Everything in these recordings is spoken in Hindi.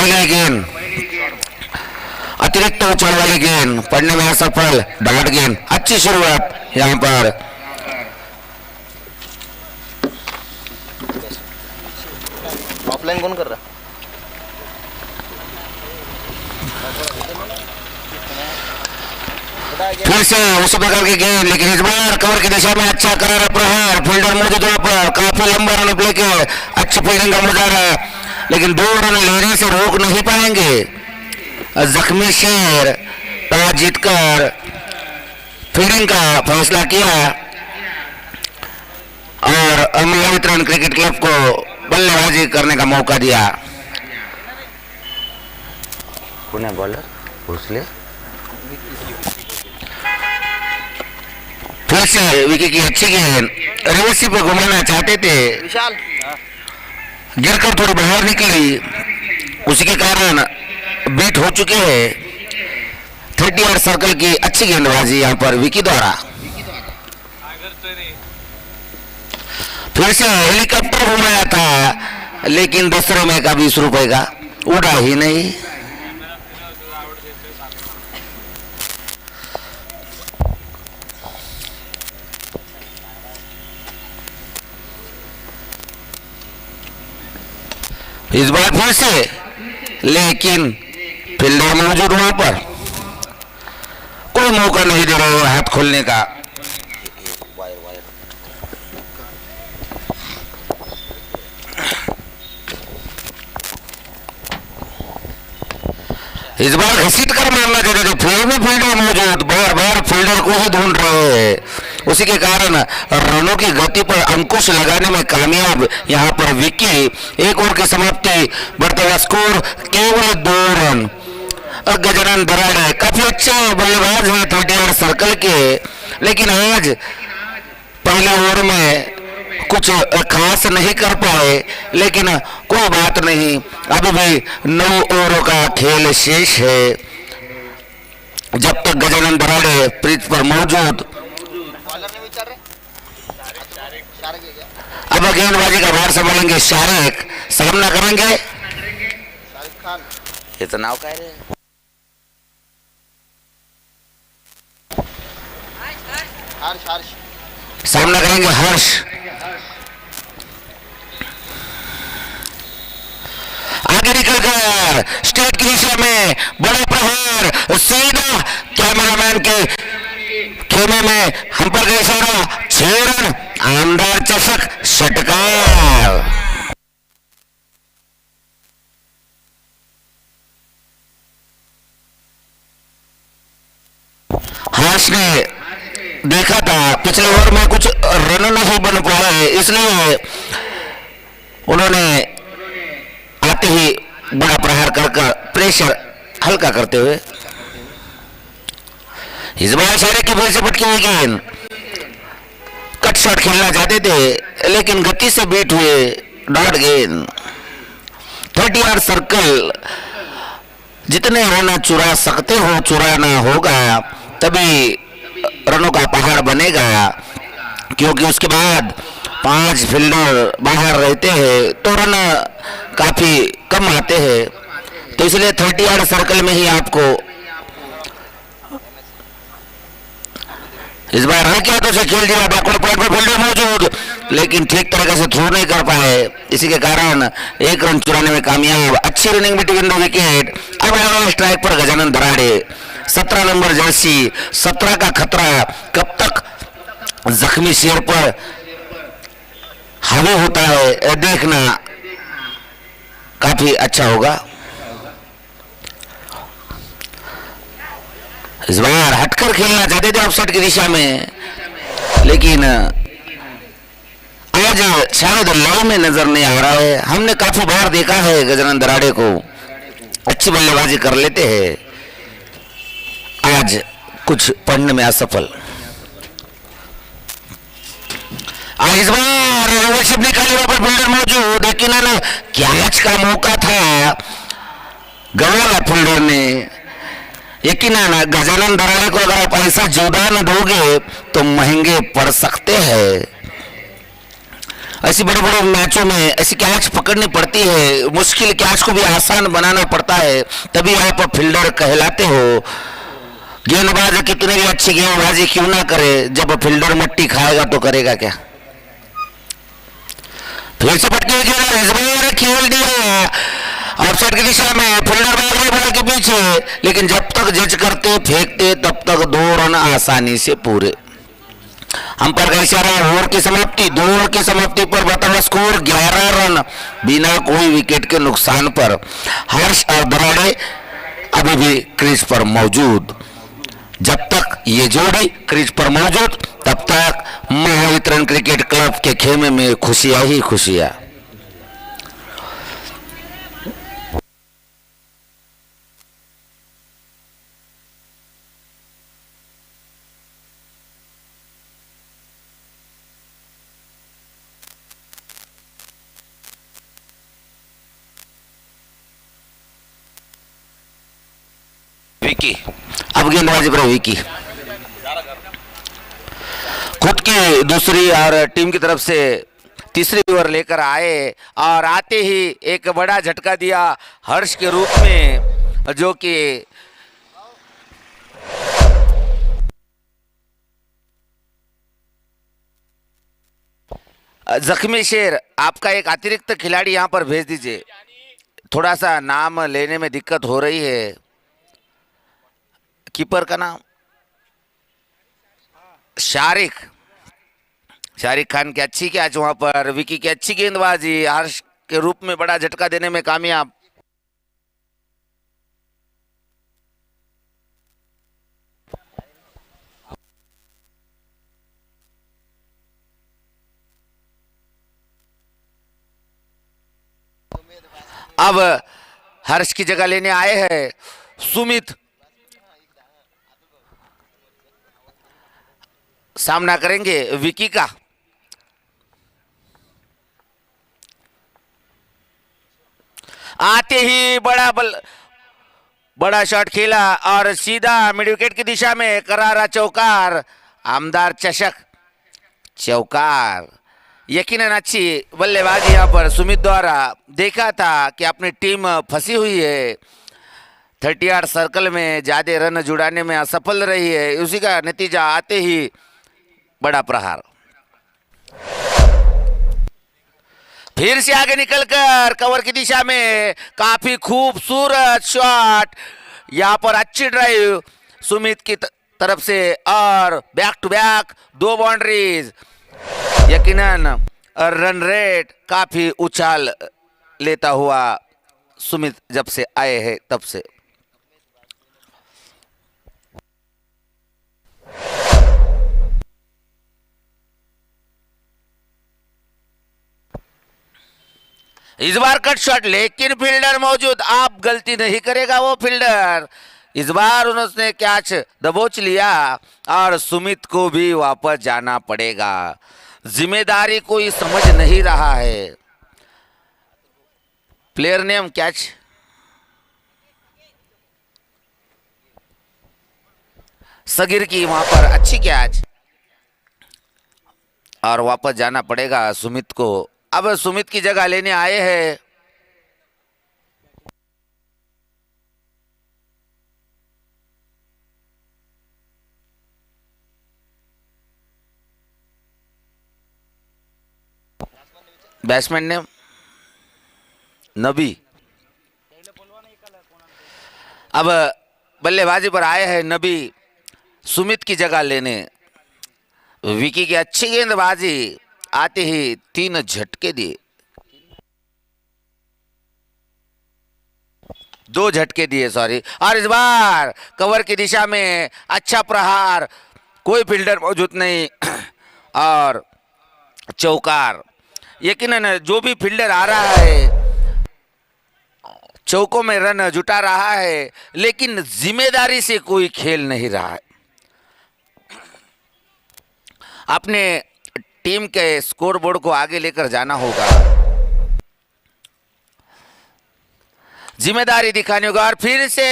पहली गेंद अतिरिक्त उछाल वाली गेंद, पढ़ने में असफल, डाट गेंद। अच्छी शुरुआत यहाँ पर। ऑफलाइन कौन कर रहा? फिर से उस प्रकार की गेंद, लेकिन इस बार कवर की दिशा में अच्छा करारा प्रहार। फील्डर मौजूद पर काफी लंबा रन प्ले के अच्छी फील्डिंग का मुजाहरा, लेकिन 2 रन लेने से रोक नहीं पाएंगे। जख्मी शेर टॉस जीतकर फील्डिंग का फैसला किया और अमृतसर क्रिकेट क्लब को बल्लेबाजी करने का मौका दिया। कौन है बॉलर? भोसले। फिर से विकेट की अच्छी गेंद, रेवसी पे घुमाना चाहते थे, विशाल गिरकर थोड़ी बाहर निकली, उसी के कारण बीट हो चुके हैं। 30 सर्कल की अच्छी गेंदबाजी यहाँ पर विकी द्वारा। फिर से हेलीकॉप्टर घुमाया था, लेकिन दूसरे में का 20 रुपए का उड़ा ही नहीं। इस बार फिर से, लेकिन फील्डर मौजूद वहां पर, कोई मौका नहीं दे रहे हाथ खोलने का। इस बार घसीट कर मारना चाहते थे, फिर भी फील्डर मौजूद, बार बार फील्डर को ही ढूंढ रहे हैं। उसी के कारण रनों की गति पर अंकुश लगाने में कामयाब यहाँ पर विकी। एक ओवर की समाप्ति, बढ़ता हुआ स्कोर केवल 2 रन। गजानन दराड़े काफी अच्छे बल्लेबाज हैं 30 सर्कल के, लेकिन आज पहले ओवर में कुछ खास नहीं कर पाए, लेकिन कोई बात नहीं, अभी भी 9 ओवरों का खेल शेष है। जब तक गजानन दराड़े पिच पर मौजूद। अब गेंदबाजी का भार संभालेंगे शारिक, सामना करेंगे ये तो नाव कह रहे हैं। सामना करेंगे हर्ष। आगे निकलकर स्टेट की दिशा में बड़ा प्रहार, सीधा कैमरामैन के खेमे में हम पर गए सारा 6 रन, आमदार चषक षटकार। हर्ष ने देखा था पिछले ओवर में कुछ रन नहीं बन पाए, इसलिए उन्होंने आते ही बड़ा प्रहार कर प्रेशर हल्का करते हुए इस बार सारे की फिर से पटकी हुई गेंद, कट शॉट खेलना चाहते थे, लेकिन गति से बीट हुए, डॉट गेंद। 30 सर्कल जितने रन चुरा सकते हो चुराना होगा, तभी रनों का पहाड़ बनेगा, क्योंकि उसके बाद 5 फील्डर बाहर रहते हैं तो रन काफी कम आते हैं। तो इसलिए 30 सर्कल में ही आपको इस बार हल्के हाथों से खेल दिया, बैकवर्ड पॉइंट पर फील्डर मौजूद, लेकिन ठीक तरीके से थ्रो नहीं कर पाए, इसी के कारण 1 रन चुराने में कामयाब। अच्छी रनिंग बिटवीन द विकेट। अब स्ट्राइक पर गजानन दराड़े, 17 नंबर जर्सी, 17 का खतरा कब तक जख्मी शेर पर हावी होता है देखना काफी अच्छा होगा। इस बार हटकर खेलना चाहते थे ऑफसाइड की दिशा में, लेकिन आज शायद लाइन में नजर नहीं आ रहा है। हमने काफी बार देखा है गजानन दराड़े को अच्छी बल्लेबाजी कर लेते हैं, आज कुछ पढ़ने में असफल। इस बार निकाली वहां पर फील्डर मौजूद, लेकिन कैच का मौका था, गवाया फील्डर ने। यकीन गजानन दराड़े को अगर आप ऐसा जुदा न दोगे तो महंगे पड़ सकते हैं। ऐसी बड़े बड़े मैचों में ऐसी कैच पकड़नी पड़ती है, मुश्किल कैच को भी आसान बनाना पड़ता है, तभी आप फील्डर कहलाते हो। गेंदबाज कितने भी अच्छी गेंदबाजी क्यों ना करे, जब फील्डर मट्टी खाएगा तो करेगा क्या। फिर से पटकी हुई गेंद खेल दिया ऑफसाइड की दिशा में, फील्डर भाग रहे बॉल के पीछे, लेकिन जब तक जज करते फेंकते तब तक 2 रन आसानी से पूरे। अंपायर का इशारा, ओवर की समाप्ति, 2 ओवर की समाप्ति पर बताओ स्कोर 11 रन बिना कोई विकेट के नुकसान पर। हर्ष और बराड़े अभी भी क्रीज पर मौजूद। जब तक ये जोड़ी क्रीज पर मौजूद तब तक महावितरण क्रिकेट क्लब के खेमे में खुशियां ही खुशियां। विकी, अब गेंदबाजी पर विकी खुद की दूसरी और टीम की तरफ से तीसरी ओवर लेकर आए और आते ही एक बड़ा झटका दिया हर्ष के रूप में, जो कि जख्मी शेर, आपका एक अतिरिक्त खिलाड़ी यहां पर भेज दीजिए, थोड़ा सा नाम लेने में दिक्कत हो रही है। कीपर का नाम शारिक खान की अच्छी कैच वहां पर, विकी की अच्छी गेंदबाजी, हर्ष के रूप में बड़ा झटका देने में कामयाब। अब हर्ष की जगह लेने आए हैं सुमित, सामना करेंगे विकी का। आते ही बड़ा शॉट खेला और सीधा मिड विकेट की दिशा में करारा चौकार, आमदार चषक चौकार। यकीनन अच्छी बल्लेबाजी यहां पर सुमित द्वारा। देखा था कि अपनी टीम फंसी हुई है, 30 सर्कल में ज्यादा रन जुड़ाने में असफल रही है, उसी का नतीजा आते ही बड़ा प्रहार। फिर से आगे निकलकर कवर की दिशा में काफी खूबसूरत शॉट, यहां पर अच्छी ड्राइव सुमित की तरफ से और बैक टू बैक 2 बाउंड्रीज। यकीनन रन रेट काफी उछाल लेता हुआ सुमित जब से आए हैं तब से। इस बार कट शॉट, लेकिन फील्डर मौजूद, आप गलती नहीं करेगा वो फील्डर। इस बार उन्होंने कैच दबोच लिया और सुमित को भी वापस जाना पड़ेगा। जिम्मेदारी कोई समझ नहीं रहा है। प्लेयर नेम कैच, सगीर की वहां पर अच्छी कैच और वापस जाना पड़ेगा सुमित को। अब सुमित की जगह लेने आए हैं बैट्समैन ने नबी। अब बल्लेबाजी पर आए हैं नबी सुमित की जगह लेने। विकी की अच्छी गेंदबाजी, आते ही 3 झटके दिए, 2 झटके दिए सॉरी। और इस बार कवर की दिशा में अच्छा प्रहार, कोई फील्डर मौजूद नहीं और चौकार। यकीनन जो भी फील्डर आ रहा है चौकों में रन जुटा रहा है, लेकिन जिम्मेदारी से कोई खेल नहीं रहा है। अपने टीम के स्कोरबोर्ड को आगे लेकर जाना होगा। जिम्मेदारी दिखाने होगा और फिर से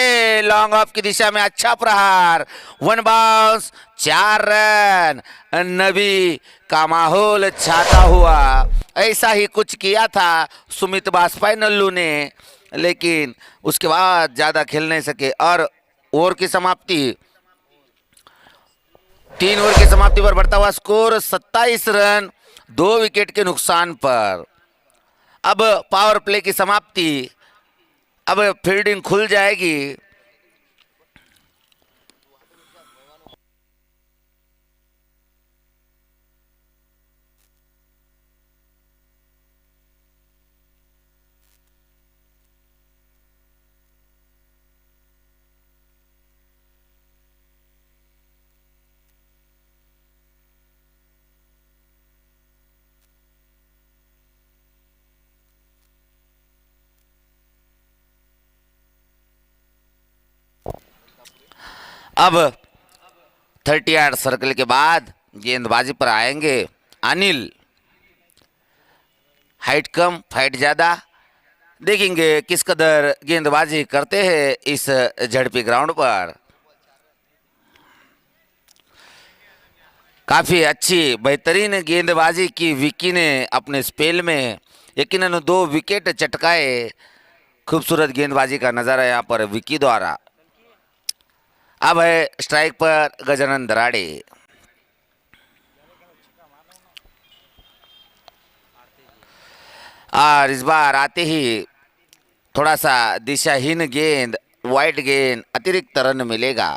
लॉन्ग ऑफ की दिशा में अच्छा प्रहार, वन बाउंस, 4 रन। नबी का माहौल छाता हुआ, ऐसा ही कुछ किया था सुमित बाजपेयी नल्लू ने, लेकिन उसके बाद ज्यादा खेल नहीं सके और ओवर की समाप्ति, 3 ओवर की समाप्ति पर बढ़ता हुआ स्कोर 27 रन 2 विकेट के नुकसान पर। अब पावर प्ले की समाप्ति, अब फील्डिंग खुल जाएगी। अब 30 यार्ड सर्कल के बाद गेंदबाजी पर आएंगे अनिल। हाइट कम फाइट ज्यादा, देखेंगे किस कदर गेंदबाजी करते हैं इस झड़पी ग्राउंड पर। काफी अच्छी बेहतरीन गेंदबाजी की विकी ने अपने स्पेल में, यकीनन 2 विकेट चटकाए। खूबसूरत गेंदबाजी का नजारा यहाँ पर विकी द्वारा। अब है स्ट्राइक पर गजानन दराड़े। और इस बार आते ही थोड़ा सा दिशाहीन गेंद, वाइड गेंद, अतिरिक्त रन मिलेगा।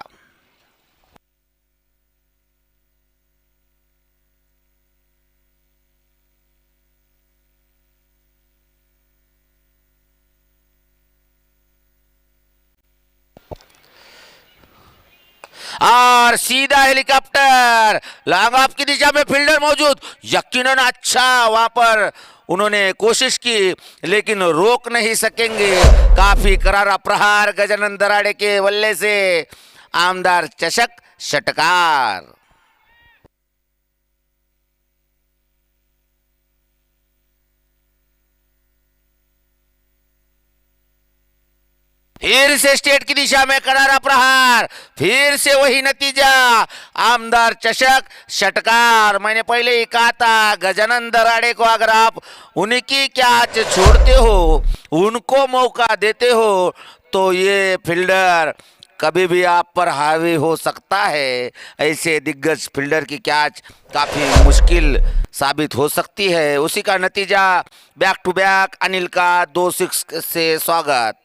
और सीधा हेलीकॉप्टर, लॉन्ग ऑफ की दिशा में फील्डर मौजूद, यकीनन अच्छा वहां पर उन्होंने कोशिश की लेकिन रोक नहीं सकेंगे। काफी करारा प्रहार गजानन दराड़े के बल्ले से, आमदार चषक षटकार। फिर से स्टेट की दिशा में करारा प्रहार, फिर से वही नतीजा, आमदार चषक षटकार। मैंने पहले ही कहा था गजानन दराड़े को अगर आप उनकी कैच छोड़ते हो, उनको मौका देते हो, तो ये फील्डर कभी भी आप पर हावी हो सकता है। ऐसे दिग्गज फील्डर की कैच काफी मुश्किल साबित हो सकती है। उसी का नतीजा, बैक टू बैक अनिल का 2 6 से स्वागत।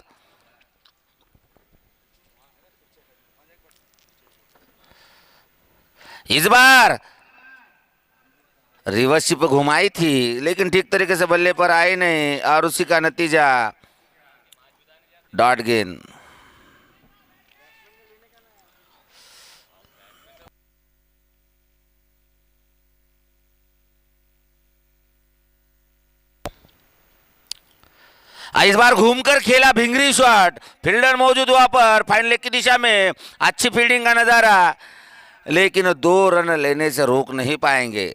इस बार रिवर्स पे घुमाई थी लेकिन ठीक तरीके से बल्ले पर आई नहीं और उसी का नतीजा डॉट गेंद। इस बार घूमकर खेला भिंगरी शॉट, फील्डर मौजूद वहां पर, फाइन लेग की दिशा में अच्छी फील्डिंग का नजारा, लेकिन 2 रन लेने से रोक नहीं पाएंगे।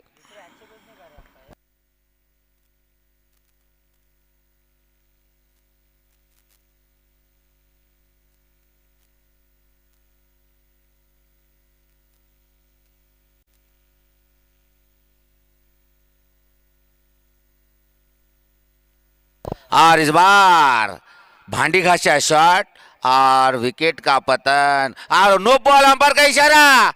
और इस बार भांडी घासा शॉट और विकेट का पतन और नो बॉल, अंपायर का इशारा।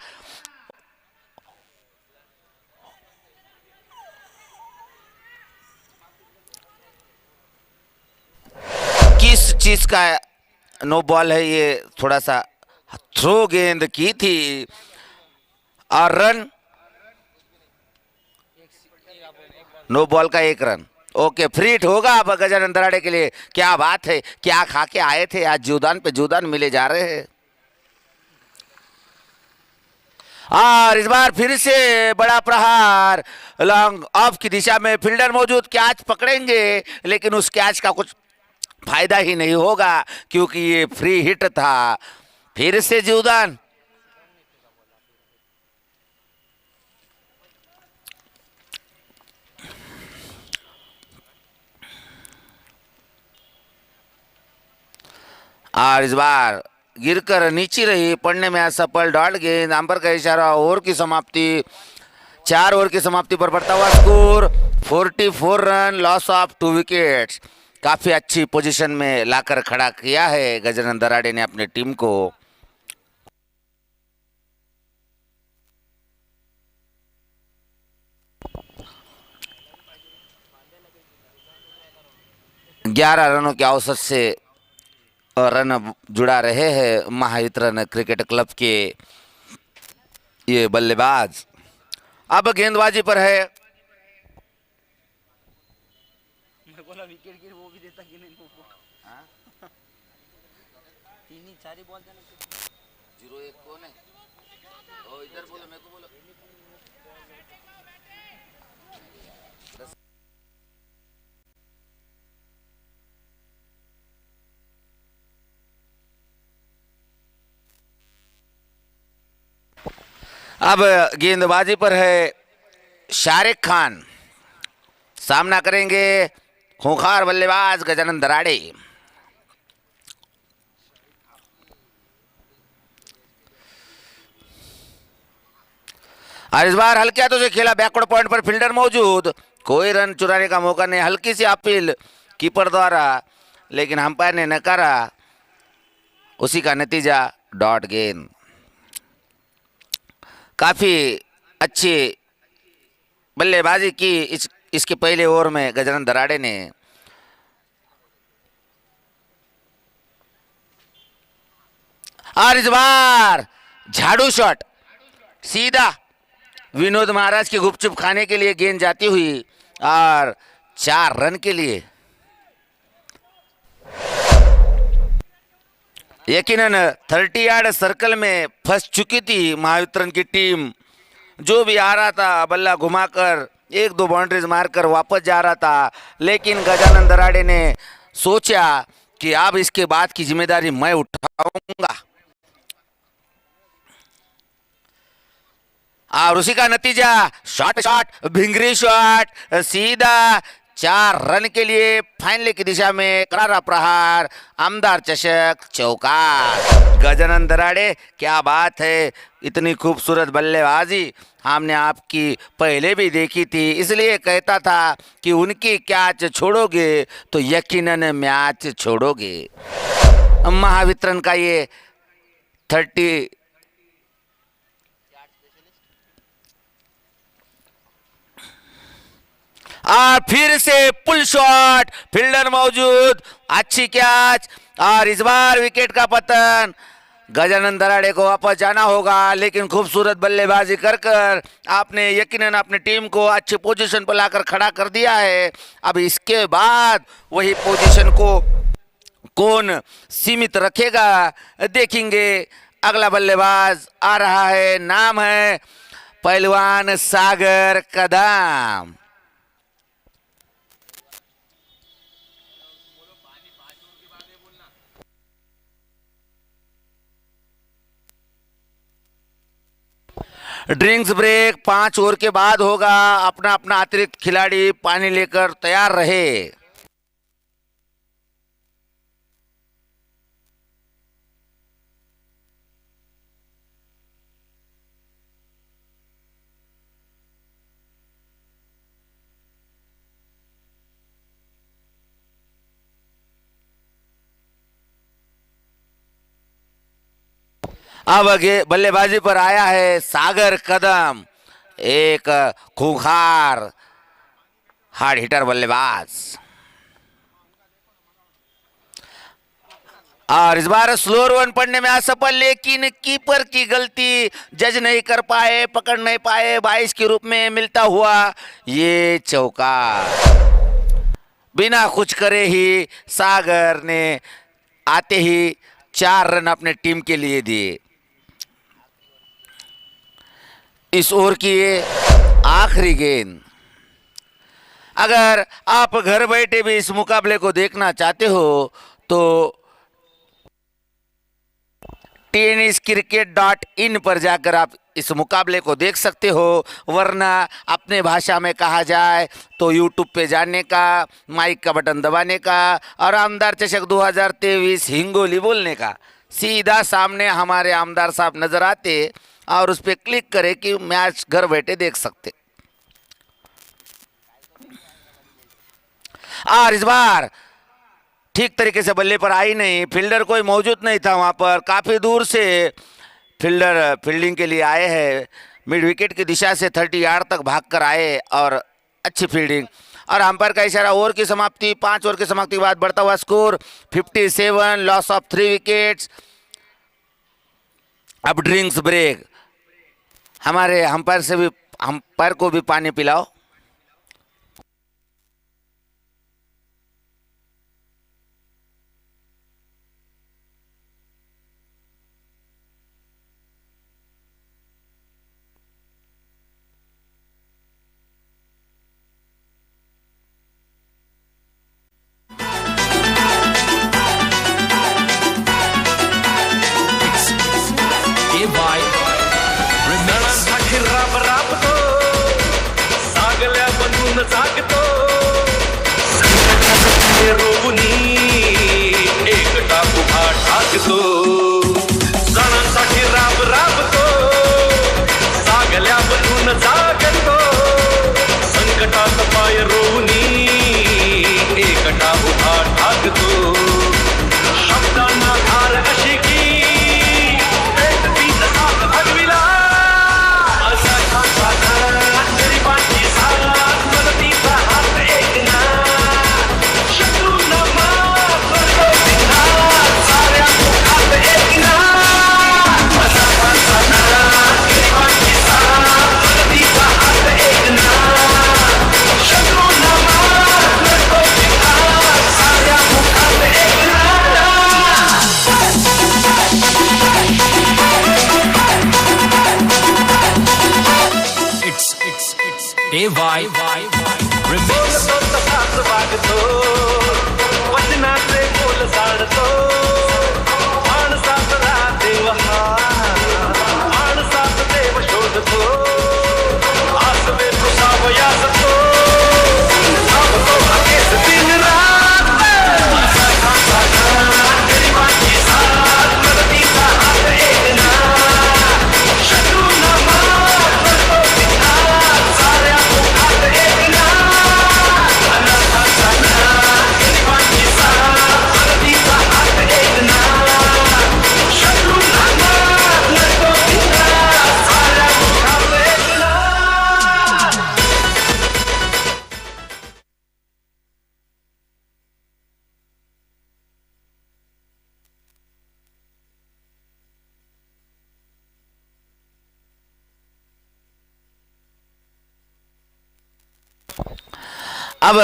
किस चीज का नो बॉल है ये? थोड़ा सा थ्रो गेंद की थी और रन, नो बॉल का 1 रन। ओके, फ्री हिट होगा अब गजानन दराड़े के लिए। क्या बात है, क्या खा के आए थे, आज जुदान पे जुदान मिले जा रहे हैं। और इस बार फिर से बड़ा प्रहार, लॉन्ग ऑफ की दिशा में फील्डर मौजूद, कैच पकड़ेंगे लेकिन उस कैच का कुछ फायदा ही नहीं होगा क्योंकि ये फ्री हिट था। फिर से जीवदान, और इस बार गिरकर नीचे रही, पड़ने में असफल, डॉट गेंद, अंपायर का इशारा, ओवर की समाप्ति। 4 ओवर की समाप्ति पर बढ़ता हुआ score 44 run, loss of 2 wickets. काफी अच्छी पोजीशन में लाकर खड़ा किया है गजानन दराड़े ने अपने टीम को। ग्यारह रनों के औसत से रन जुड़ा रहे हैं महावितरण क्रिकेट क्लब के ये बल्लेबाज। अब गेंदबाजी पर है। मैं बोला विकेट गिर वो भी देता कि नहीं वो तीन ही 4 ही बॉल देना। 0-1 कौन है? ओ इधर बोलो, मेरे को बोलो। अब गेंदबाजी पर है शारिक खान, सामना करेंगे खूंखार बल्लेबाज गजानन दराड़े। और इस बार हल्के हाथों से खेला, बैकवर्ड पॉइंट पर फील्डर मौजूद, कोई रन चुराने का मौका नहीं। हल्की सी अपील कीपर द्वारा, लेकिन अंपायर ने नकारा, उसी का नतीजा डॉट गेंद। काफी अच्छी बल्लेबाजी की इसके पहले ओवर में गजानन दराड़े ने। और इस बार झाड़ू शॉट सीधा विनोद महाराज के गुपचुप खाने के लिए गेंद जाती हुई और 4 रन के लिए। यकीनन 30 यार्ड सर्कल में फंस चुकी थी महावितरण की टीम। जो भी आ रहा था बल्ला घुमाकर 1-2 बाउंड्रीज मारकर वापस जा रहा था, लेकिन गजानन दराड़े ने सोचा कि अब इसके बाद की जिम्मेदारी मैं उठाऊंगा, और उसी का नतीजा शॉट भिंगरी शॉट सीधा 4 रन के लिए। फाइनल की दिशा में करारा प्रहार, आमदार चषक, चौकार। गजानन दराड़े, क्या बात है, इतनी खूबसूरत बल्लेबाजी हमने आपकी पहले भी देखी थी, इसलिए कहता था कि उनकी कैच छोड़ोगे तो यकीनन मैच छोड़ोगे। महावितरण का ये 30 और फिर से पुल शॉट, फील्डर मौजूद, अच्छी कैच, और इस बार विकेट का पतन। गजानन दराड़े को वापस जाना होगा, लेकिन खूबसूरत बल्लेबाजी कर आपने यकीनन अपनी टीम को अच्छी पोजीशन पर लाकर खड़ा कर दिया है। अब इसके बाद वही पोजीशन को कौन सीमित रखेगा देखेंगे। अगला बल्लेबाज आ रहा है, नाम है पहलवान सागर कदम। ड्रिंक्स ब्रेक 5 ओवर के बाद होगा। अपना अपना अतिरिक्त खिलाड़ी पानी लेकर तैयार रहे। अब बल्लेबाजी पर आया है सागर कदम, एक खूंखार हार्ड हिटर बल्लेबाज। और इस बार स्लोअर वन पड़ने में असफल, लेकिन कीपर की गलती, जज नहीं कर पाए, पकड़ नहीं पाए। 22 के रूप में मिलता हुआ ये चौका। बिना कुछ करे ही सागर ने आते ही 4 रन अपने टीम के लिए दिए। इस ओवर की ये आखिरी गेंद। अगर आप घर बैठे भी इस मुकाबले को देखना चाहते हो तो tenniscricket.in पर जाकर आप इस मुकाबले को देख सकते हो, वरना अपने भाषा में कहा जाए तो यूट्यूब पे जाने का, माइक का बटन दबाने का और आमदार चषक 2023 हिंगोली बोलने का। सीधा सामने हमारे आमदार साहब नजर आते और उस पर क्लिक करें कि मैच घर बैठे देख सकते। और इस बार ठीक तरीके से बल्ले पर आई नहीं, फील्डर कोई मौजूद नहीं था वहां पर, काफी दूर से फील्डर फील्डिंग के लिए आए हैं, मिड विकेट की दिशा से 30 यार्ड तक भागकर आए और अच्छी फील्डिंग। और अंपायर का इशारा, ओवर की समाप्ति, 5 ओवर की समाप्ति के बाद बढ़ता हुआ स्कोर 57, लॉस ऑफ 3 विकेट्स। अब ड्रिंक्स ब्रेक। हमारे अंपायर को भी पानी पिलाओ। राब राबतो सागल्या बनून जागतो संकटाचे रोवणी एकटा उभा ठाकतो सणांसाठी राब राबतो सागल्या बनून जागतो संकटात पाय रोवणी एकटा उभा ठाकतो शब्दांना धार अशी की भगविला वागतो वचनाचे बोल जाणतो माणसात देव हा माणसात देव शोधतो आसवे तुसावयासतो सावतो अकेस दिन रात असा खासा गरिबांची साथ मदतीचा हात एक ना शत्रूंना मात करतो पिठात साऱ्या मुखात एक ना अब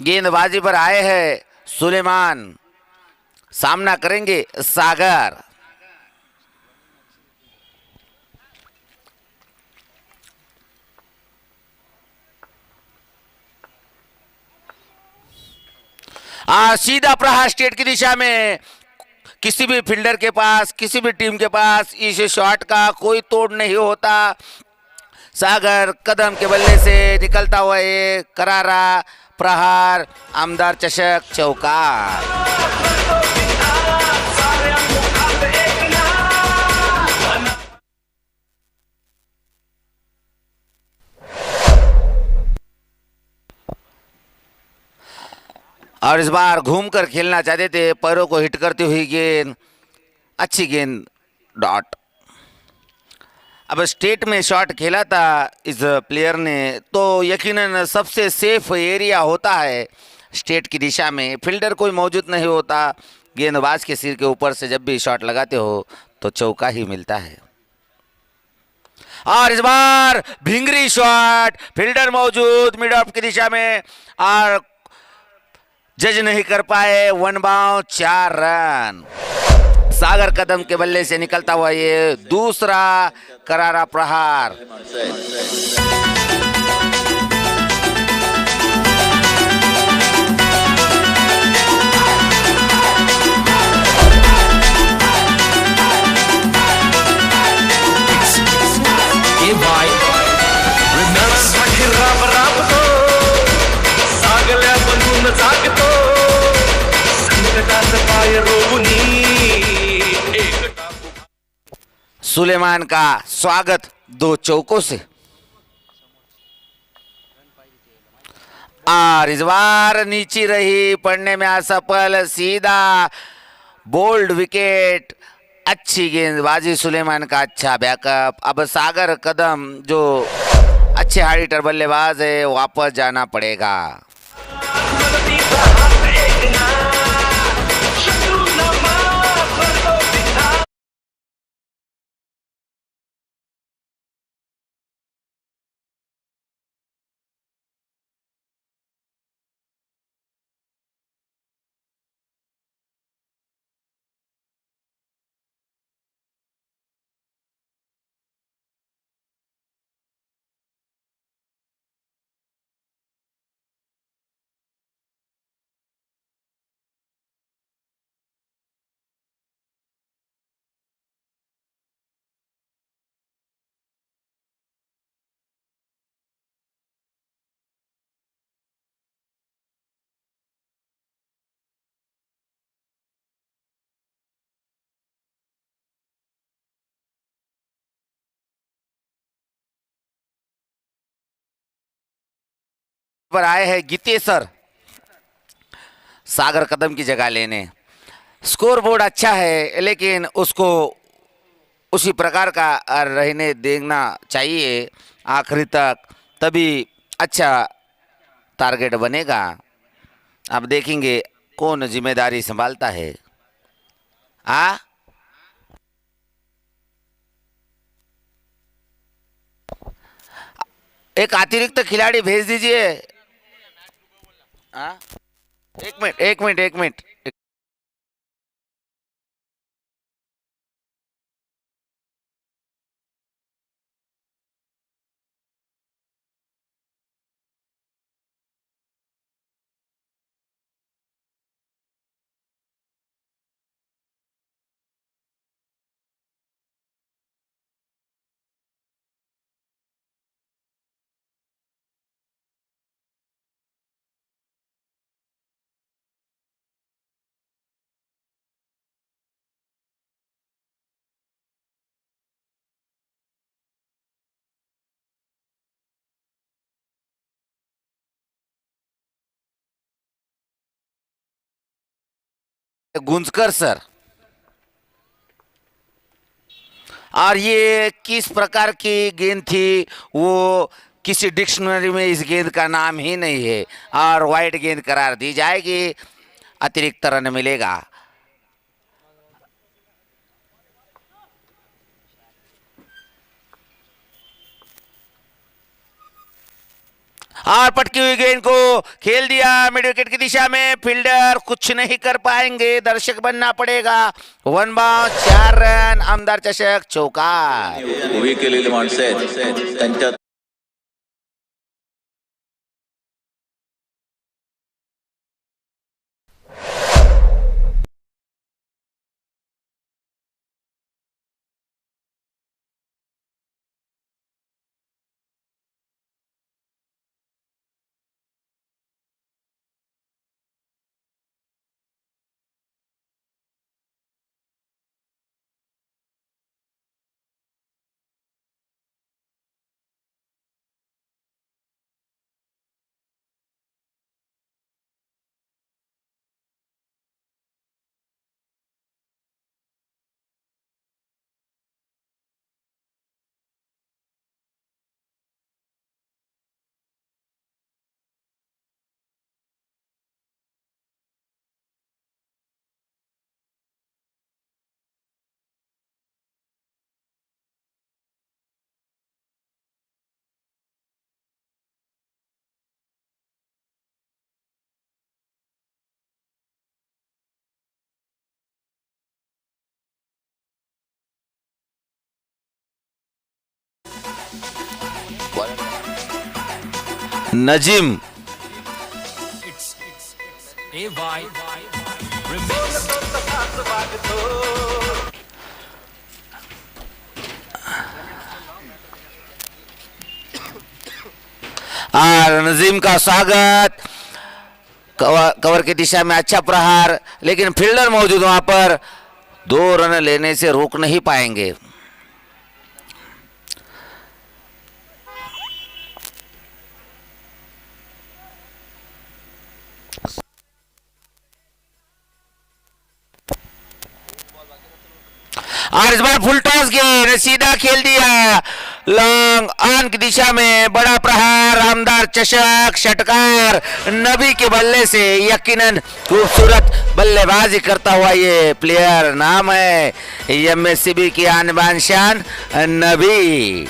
गेंदबाजी पर आए हैं सुलेमान, सामना करेंगे सागर। सीधा प्रहार स्टेट की दिशा में। किसी भी फील्डर के पास, किसी भी टीम के पास इस शॉट का कोई तोड़ नहीं होता। सागर कदम के बल्ले से निकलता हुआ ये करारा प्रहार, आमदार चषक चौकार। और इस बार घूमकर खेलना चाहते थे, पैरों को हिट करती हुई गेंद, अच्छी गेंद, डॉट। अब स्टेट में शॉट खेला था इस प्लेयर ने, तो यकीनन सबसे सेफ एरिया होता है स्टेट की दिशा में, फील्डर कोई मौजूद नहीं होता। गेंदबाज के सिर के ऊपर से जब भी शॉट लगाते हो तो चौका ही मिलता है। और इस बार भिंगरी शॉट, फील्डर मौजूद मिड ऑफ की दिशा में और जज नहीं कर पाए। 1 बाउंड 4 रन। सागर कदम के बल्ले से निकलता हुआ ये दूसरा करारा प्रहार। सुलेमान का स्वागत 2 चौकों से। और इस बार नीचे रही, पढ़ने में असफल, सीधा बोल्ड विकेट। अच्छी गेंदबाजी सुलेमान का, अच्छा बैकअप। अब सागर कदम जो अच्छे हार्ड हिटर बल्लेबाज है, वापस जाना पड़ेगा। पर आए हैं गीतेशर सागर कदम की जगह लेने। स्कोर बोर्ड अच्छा है, लेकिन उसको उसी प्रकार का रहने देना चाहिए आखिरी तक, तभी अच्छा टारगेट बनेगा। अब देखेंगे कौन जिम्मेदारी संभालता है। एक अतिरिक्त खिलाड़ी भेज दीजिए। एक मिनट। गुंजकर सर, और ये किस प्रकार की गेंद थी, वो किसी डिक्शनरी में इस गेंद का नाम ही नहीं है, और वाइड गेंद करार दी जाएगी, अतिरिक्त रन मिलेगा। और पटकी हुई गेंद को खेल दिया मिड विकेट की दिशा में। फील्डर कुछ नहीं कर पाएंगे, दर्शक बनना पड़ेगा। 1 बाउंड 4 रन, आमदार चषक चौकार। उभी केलेली माणसं आहेत त्यांच्या नजीम और नजीम का स्वागत। कवर की दिशा में अच्छा प्रहार, लेकिन फील्डर मौजूद वहां पर 2 रन लेने से रोक नहीं पाएंगे। और इस बार फुल टॉस गेंद सीधा खेल दिया लॉन्ग ऑन की दिशा में, बड़ा प्रहार, आमदार चषक, षटकार नबी के बल्ले से। यकीनन खूबसूरत बल्लेबाजी करता हुआ ये प्लेयर, नाम है एमएससीबी की आन बान शान नबी।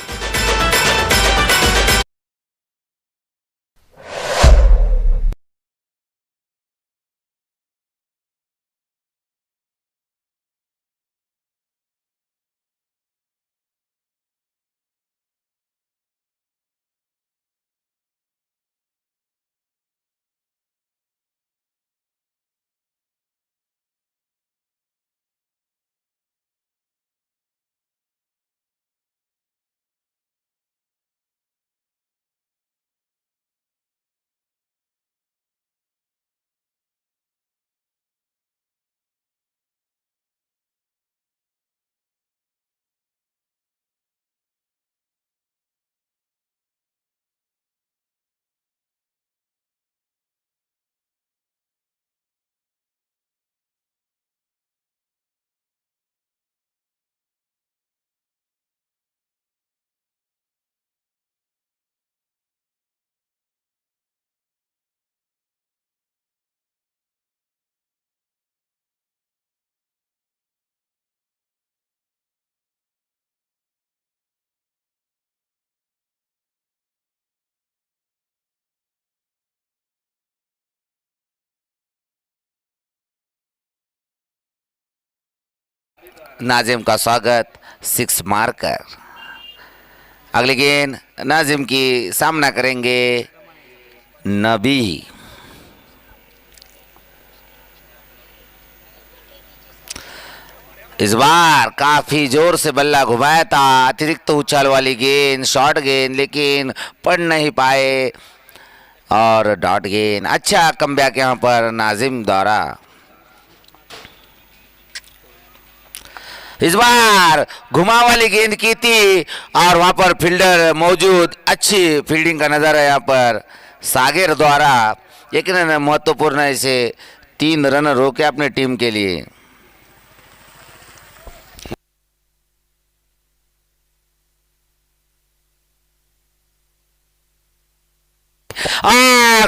नाजिम का स्वागत, सिक्स मारकर। अगली गेंद नाजिम की सामना करेंगे नबी। इस बार काफी जोर से बल्ला घुमाया था, अतिरिक्त उछाल वाली गेंद, शॉर्ट गेंद, लेकिन पढ़ नहीं पाए और डॉट गेंद। अच्छा कमबैक यहाँ पर नाजिम द्वारा। इस बार घुमा वाली गेंद की थी और वहां पर फील्डर मौजूद, अच्छी फील्डिंग का नज़र है यहाँ पर सागिर द्वारा। लेकिन महत्वपूर्ण है, इसे 3 रन रोके अपने टीम के लिए।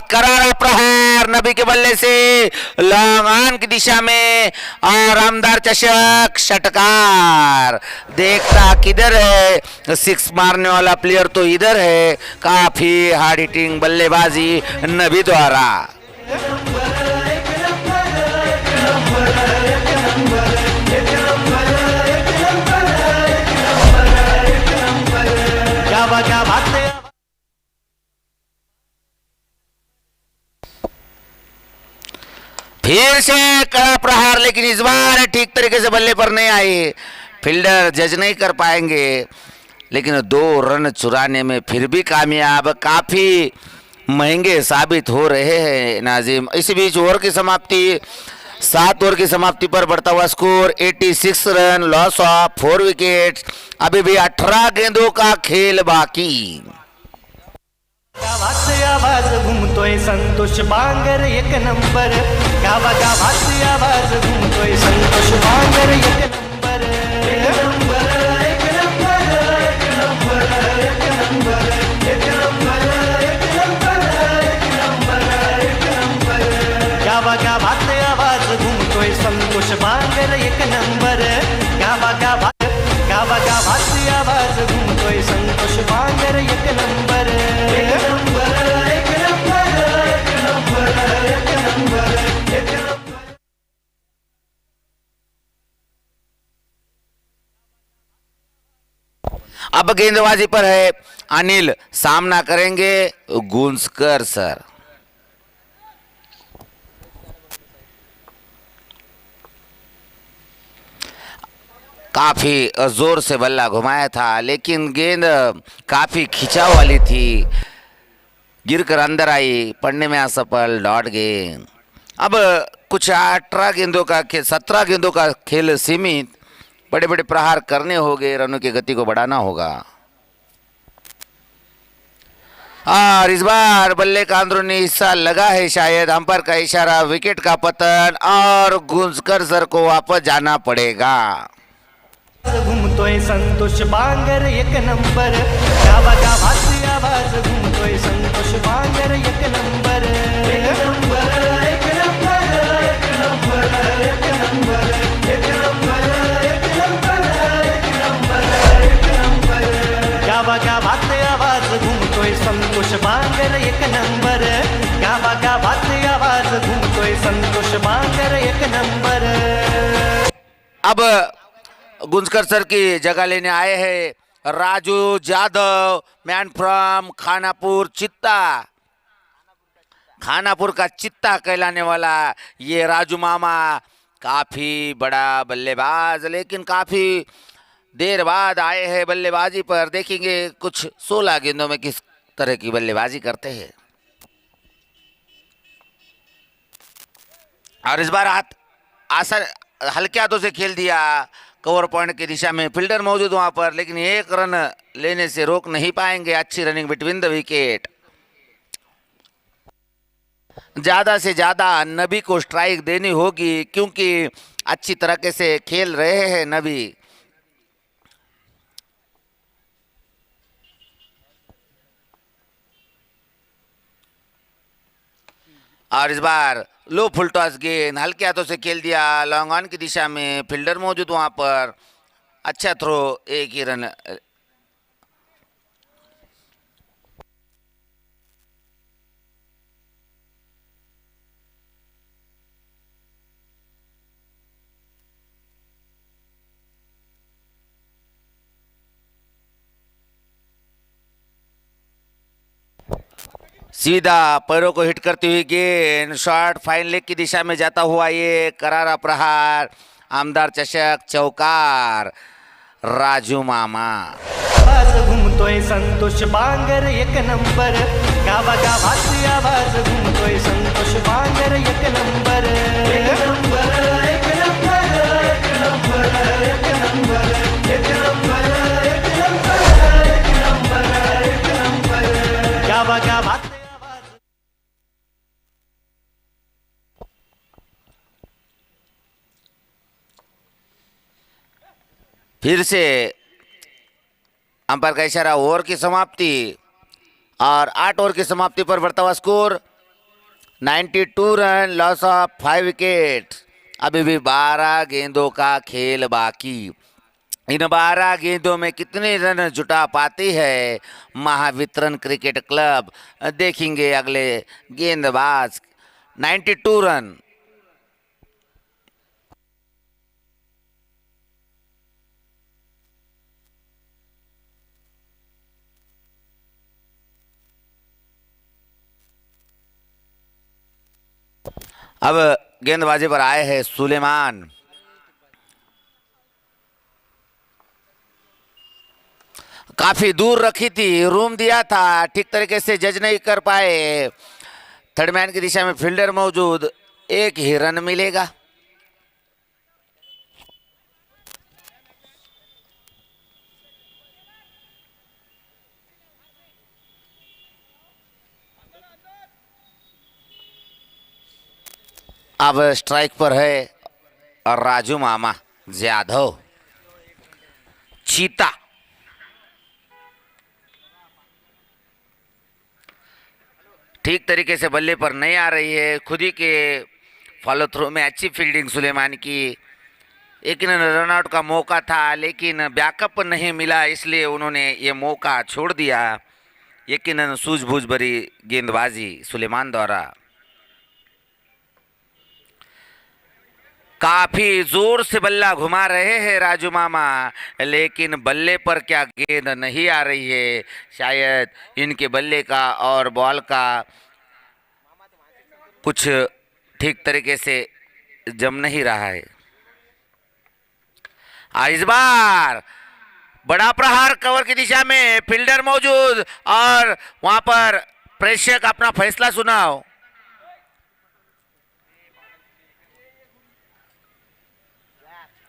करारा प्रहार नबी के बल्ले से लॉन्ग ऑन की दिशा में और आमदार चषक, षटकार। देखता किधर है, सिक्स मारने वाला प्लेयर तो इधर है। काफी हार्ड हिटिंग बल्लेबाजी नबी द्वारा। फिर से कड़ा प्रहार, लेकिन इस बार ठीक तरीके से बल्ले पर नहीं आई। फील्डर जज नहीं कर पाएंगे, लेकिन 2 रन चुराने में फिर भी कामयाब। काफी महंगे साबित हो रहे हैं नाजिम। इसी बीच ओवर की समाप्ति, 7 ओवर की समाप्ति पर बढ़ता हुआ score 86 run, loss of 4 wicket. अभी भी 18 गेंदों का खेल बाकी। गावात आवाज घुमतोय संतोष बांगर 1 नंबर। गावात आवाज घुमतोय संतोष बांगर 1 नंबर। गावात आवाज घुमतोय संतोष बांगर 1 नंबर। गावात आवाज घुमतोय संतोष बांगर 1 नंबर। अब गेंदबाजी पर है अनिल, सामना करेंगे गुंजकर सर। काफी जोर से बल्ला घुमाया था, लेकिन गेंद काफी खिंचाव वाली थी, गिरकर अंदर आई, पड़ने में असफल, डॉट गेंद। अब कुछ 18 गेंदों का 17 गेंदों का खेल सीमित, बड़े बड़े प्रहार करने होंगे, रनों की गति को बढ़ाना होगा। और इस बार बल्ले का अंदरूनी हिस्सा लगा है, शायद अंपायर का इशारा, विकेट का पतन और गुंजकर सर को वापस जाना पड़ेगा। घुमतोय संतोष बांगर एक नंबर, गावागावात आवाज घुमतोय संतोष बांगर एक नंबर, एक नंबर, एक नंबर, एक नंबर, एक नंबर, एक नंबर, एक नंबर, एक नंबर, एक नंबर, गावागावात आवाज घुमतोय संतोष बांगर एक नंबर, गावागावात आवाज घुमतोय संतोष बांगर एक नंबर। अब गुंजकर सर की जगह लेने आए हैं राजू जाधव, मैन फ्रॉम खानापुर चित्ता। खानापुर का चित्ता कहलाने वाला ये राजू मामा काफी बड़ा बल्लेबाज, लेकिन काफी देर बाद आए हैं बल्लेबाजी पर। देखेंगे कुछ 16 गेंदों में किस तरह की बल्लेबाजी करते हैं। और इस बार हाथ आसान हल्के हाथों से खेल दिया कवर पॉइंट की दिशा में, फील्डर मौजूद वहां पर, लेकिन एक रन लेने से रोक नहीं पाएंगे। अच्छी रनिंग बिटवीन द विकेट, ज्यादा से ज्यादा नबी को स्ट्राइक देनी होगी क्योंकि अच्छी तरीके से खेल रहे हैं नबी। और इस बार लो फुल टॉस गेंद हल्के हाथों से खेल दिया लॉन्ग ऑन की दिशा में, फील्डर मौजूद वहां पर, अच्छा थ्रो, एक ही रन। सीधा पैरों को हिट करती हुई गेंद, शॉट फाइन लेग की दिशा में जाता हुआ ये करारा प्रहार, आमदार चषक, चौकार, राजू मामा। आवाज घुमतोय संतोष बांगर एक नंबर, गावागावात आवाज घुमतोय संतोष बांगर एक नंबर, एक नंबर, एक नंबर, एक नंबर, एक नंबर, एक नंबर, एक नंबर, एक नंबर, एक नंबर, गावागावात फिर से अंपायर का इशारा, ओवर की समाप्ति, और 8 ओवर की समाप्ति पर बढ़ता हुआ score 92 run, loss of 5 wicket. अभी भी 12 गेंदों का खेल बाकी। इन 12 गेंदों में कितने रन जुटा पाती है महावितरण क्रिकेट क्लब, देखेंगे अगले गेंदबाज। 92 रन। अब गेंदबाजी पर आए हैं सुलेमान। काफी दूर रखी थी, रूम दिया था, ठीक तरीके से जज नहीं कर पाए। थर्ड मैन की दिशा में फील्डर मौजूद, एक ही रन मिलेगा। अब स्ट्राइक पर है और राजू मामा जाधव, चीता। ठीक तरीके से बल्ले पर नहीं आ रही है, खुद ही के फॉलो थ्रू में अच्छी फील्डिंग सुलेमान की। यकीनन रनआउट का मौका था लेकिन बैकअप नहीं मिला, इसलिए उन्होंने ये मौका छोड़ दिया। यकीनन सूझबूझ भरी गेंदबाजी सुलेमान द्वारा। काफी जोर से बल्ला घुमा रहे हैं राजू मामा, लेकिन बल्ले पर क्या गेंद नहीं आ रही है। शायद इनके बल्ले का और बॉल का कुछ ठीक तरीके से जम नहीं रहा है। इस बार बड़ा प्रहार कवर की दिशा में, फील्डर मौजूद और वहां पर प्रेक्षक अपना फैसला सुनाओ।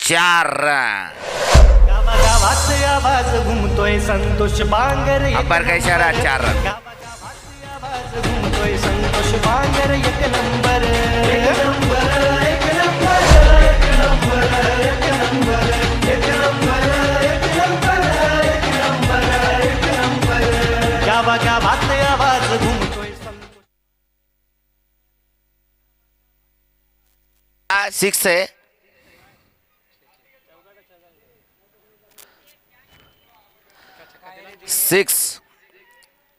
चार रन। गावागावात आवाज घुमतोय संतोष बांगर एक अंपायर का इशारा, 4 रन। गावागावात संतोष बांगर एक नंबर गावागावात आवाज घुमतोय संतोष 6 है। सिक्स।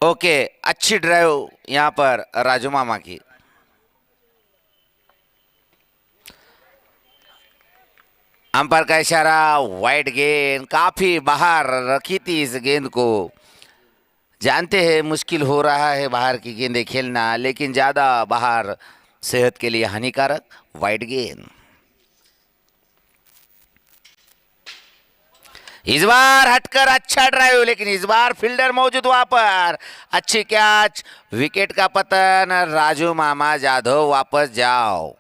ओके, अच्छी ड्राइव यहाँ पर राजू मामा की। अंपायर का इशारा, वाइड गेंद काफी बाहर रखी थी। इस गेंद को जानते हैं मुश्किल हो रहा है बाहर की गेंदें खेलना, लेकिन ज्यादा बाहर सेहत के लिए हानिकारक। वाइड गेंद इस बार हटकर अच्छा ड्राइव, लेकिन इस बार फील्डर मौजूद वहां पर। अच्छी कैच, विकेट का पतन। राजू मामा जाधव वापस जाओ।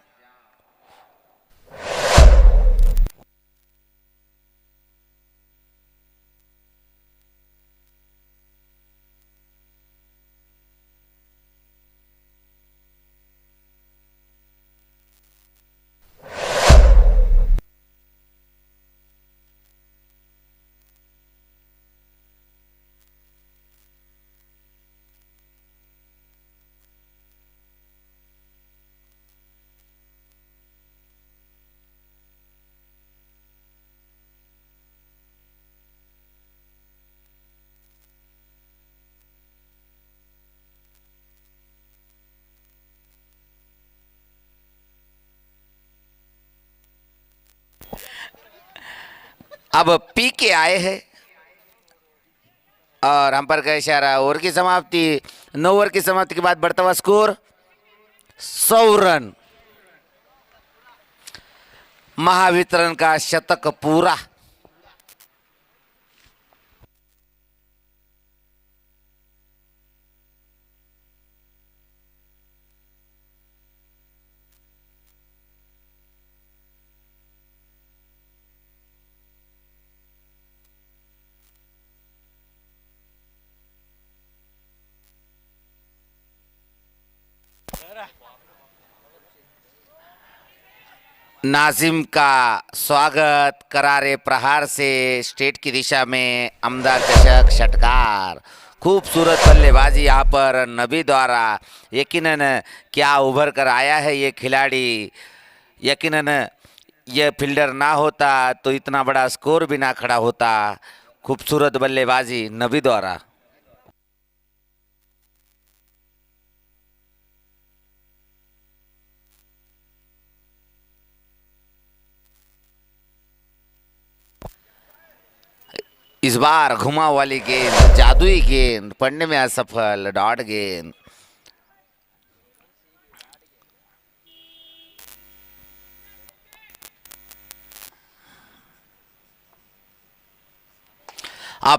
अब पी के आए हैं और हम पर का इशारा। ओवर की समाप्ति, 9 ओवर की समाप्ति के बाद बढ़ता हुआ स्कोर 100 रन। महावितरण का शतक पूरा। नाजिम का स्वागत करारे प्रहार से स्टेट की दिशा में अमदा दशक षटकार। खूबसूरत बल्लेबाजी यहाँ पर नबी द्वारा। यकीनन क्या उभर कर आया है ये खिलाड़ी। यकीनन ये फील्डर ना होता तो इतना बड़ा स्कोर भी ना खड़ा होता। खूबसूरत बल्लेबाजी नबी द्वारा। इस बार घुमाव वाली गेंद, जादुई गेंद, पढ़ने में असफल। डॉट गेंद।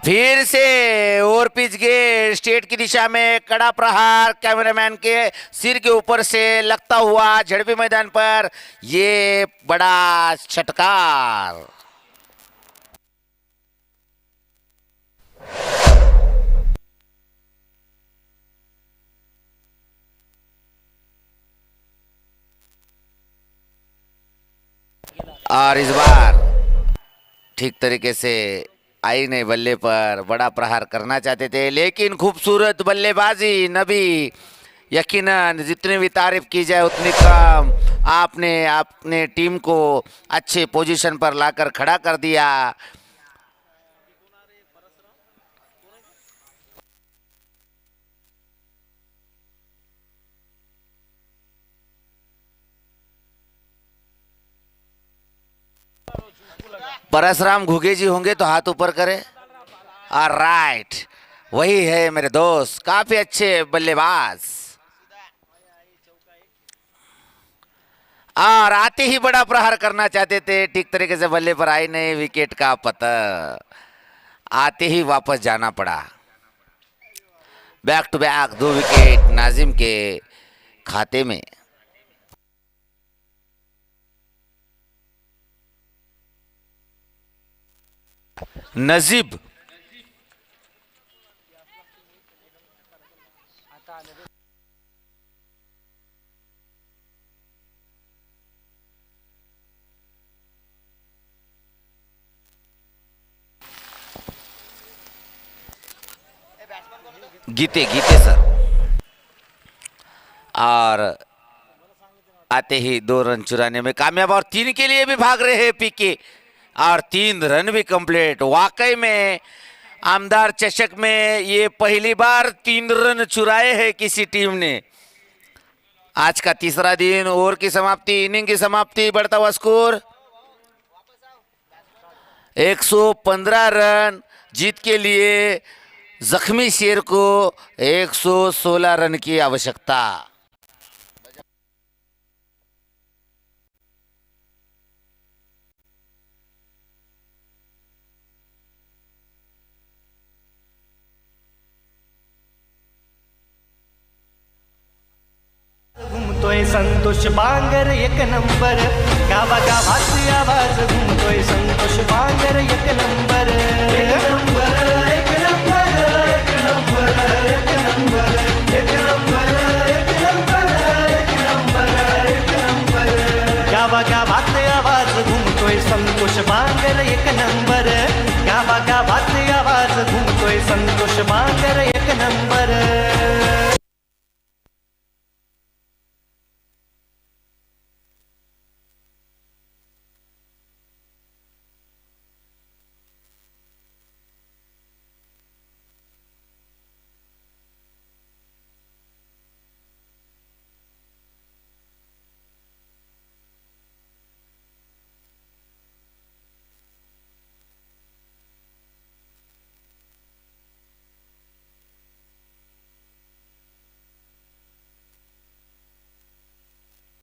फिर से ओवर पिच गेंद स्टेट की दिशा में। कड़ा प्रहार कैमरामैन के सिर के ऊपर से लगता हुआ झड़पी मैदान पर। ये बड़ा षटकार। और इस बार ठीक तरीके से आई नहीं बल्ले पर। बड़ा प्रहार करना चाहते थे, लेकिन खूबसूरत बल्लेबाजी नबी। यकीनन जितनी भी तारीफ की जाए उतनी कम। आपने अपने टीम को अच्छे पोजीशन पर लाकर खड़ा कर दिया। परसराम घुगे जी होंगे तो हाथ ऊपर करें। राइट, वही है मेरे दोस्त, काफी अच्छे बल्लेबाज। और आते ही बड़ा प्रहार करना चाहते थे, ठीक तरीके से बल्ले पर आई नहीं। विकेट का पतन। आते ही वापस जाना पड़ा। Back to back 2 wicket Nazim के खाते में। नजीब गीते गीते सर, और आते ही 2 रन चुराने में कामयाब और 3 के लिए भी भाग रहे हैं पीके और 3 रन भी कंप्लीट। वाकई में आमदार चषक में ये पहली बार 3 रन चुराए हैं किसी टीम ने। आज का तीसरा दिन, ओवर की समाप्ति, इनिंग की समाप्ति, बढ़ता हुआ स्कोर 115 रन। जीत के लिए जख्मी शेर को 116 रन की आवश्यकता। घुमतोय संतोष बांगर एक नंबर, गावागावात आवाज घुमतोय संतोष बांगर एक नंबर, एक नंबर, एक नंबर, एक नंबर, एक नंबर, एक नंबर, एक नंबर, एक नंबर, एक नंबर, गावागावात आवाज घुमतोय संतोष बांगर एक नंबर.